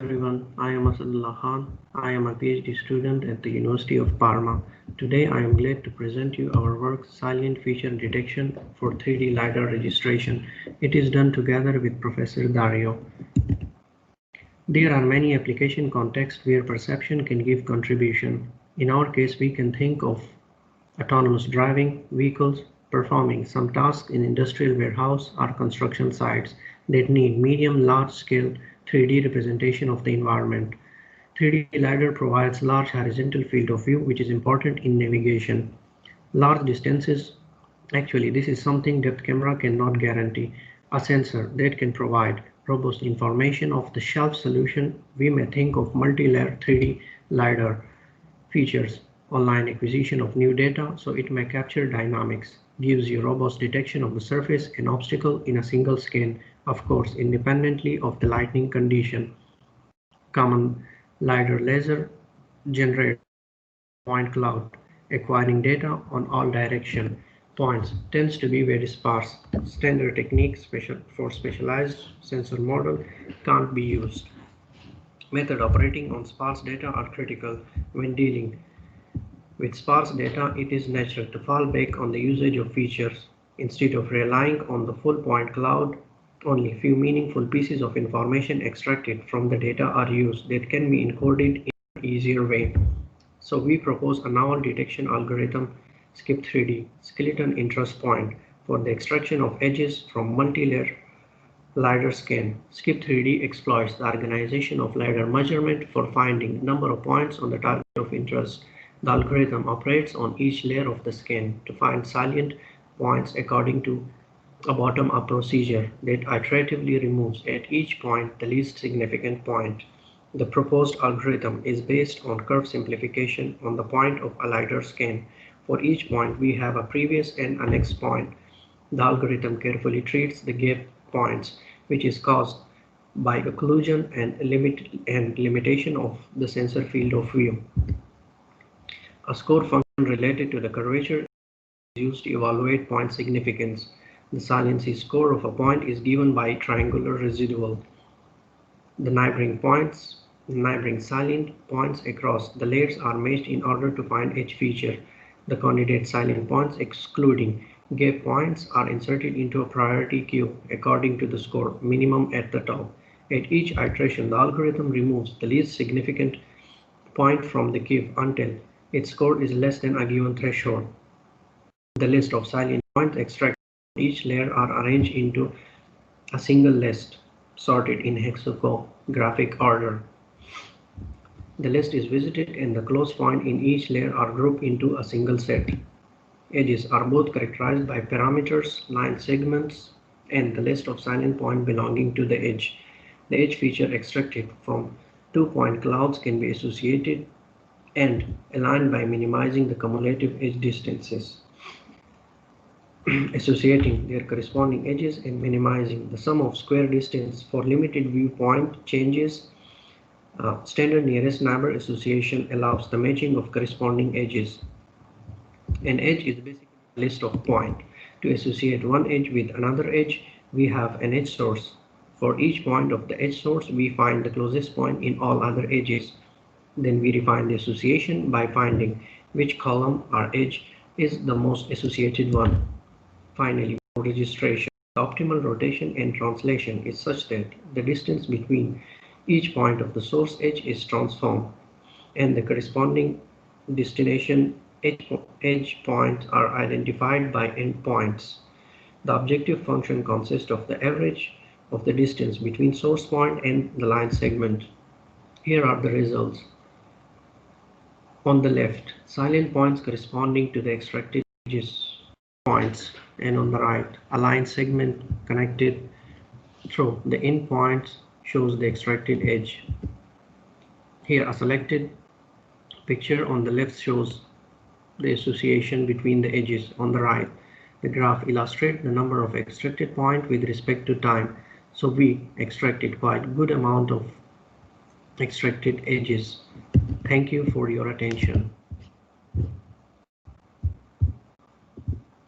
Everyone, I am Asadullah Khan. I am a PhD student at the University of Parma. Today I am glad to present you our work Salient Feature Detection for 3D LiDAR Registration. It is done together with Professor Dario. There are many application contexts where perception can give contribution. In our case, we can think of autonomous driving vehicles performing some tasks in industrial warehouse or construction sites that need medium large scale 3D representation of the environment. 3D LiDAR provides large horizontal field of view, which is important in navigation. Large distances, actually this is something depth camera cannot guarantee. A sensor that can provide robust information of the shelf solution, we may think of multi-layer 3D LiDAR features online acquisition of new data, so it may capture dynamics, gives you robust detection of the surface and obstacle in a single scan, of course independently of the lighting condition. Common LiDAR laser generates point cloud, acquiring data on all direction points tends to be very sparse. Standard techniques for specialized sensor model can't be used. Method operating on sparse data are critical when dealing with sparse data. It is natural to fall back on the usage of features. Instead of relying on the full point cloud, only few meaningful pieces of information extracted from the data are used that can be encoded in an easier way. So we propose a novel detection algorithm, SKIP3D, Skeleton Interest Point, for the extraction of edges from multi-layer LiDAR scan. SKIP3D exploits the organization of LiDAR measurement for finding number of points on the target of interest. The algorithm operates on each layer of the scan to find salient points according to a bottom-up procedure that iteratively removes at each point the least significant point. The proposed algorithm is based on curve simplification on the point of a LiDAR scan. For each point, we have a previous and a next point. The algorithm carefully treats the gap points, which is caused by occlusion and limitation of the sensor field of view. A score function related to the curvature is used to evaluate point significance. The saliency score of a point is given by triangular residual. The neighboring salient points across the layers are matched in order to find each feature. The candidate salient points, excluding gap points, are inserted into a priority queue according to the score minimum at the top. At each iteration, the algorithm removes the least significant point from the queue until its score is less than a given threshold. The list of salient points extracted from each layer are arranged into a single list, sorted in hexagraphic order. The list is visited and the close points in each layer are grouped into a single set. Edges are both characterized by parameters, line segments, and the list of salient points belonging to the edge. The edge feature extracted from 2-point clouds can be associated and aligned by minimizing the cumulative edge distances, associating their corresponding edges and minimizing the sum of square distance for limited viewpoint changes. Standard nearest neighbor association allows the matching of corresponding edges. An edge is basically a list of points. To associate one edge with another edge, we have an edge source. For each point of the edge source, we find the closest point in all other edges. Then we refine the association by finding which column or edge is the most associated one. Finally, for registration, the optimal rotation and translation is such that the distance between each point of the source edge is transformed and the corresponding destination edge points are identified by endpoints. The objective function consists of the average of the distance between source point and the line segment. Here are the results. On the left, salient points corresponding to the extracted edges points, and on the right, a line segment connected through the endpoints shows the extracted edge. Here a selected picture on the left shows the association between the edges. On the right, the graph illustrates the number of extracted points with respect to time. So we extracted quite good amount of extracted edges. Thank you for your attention.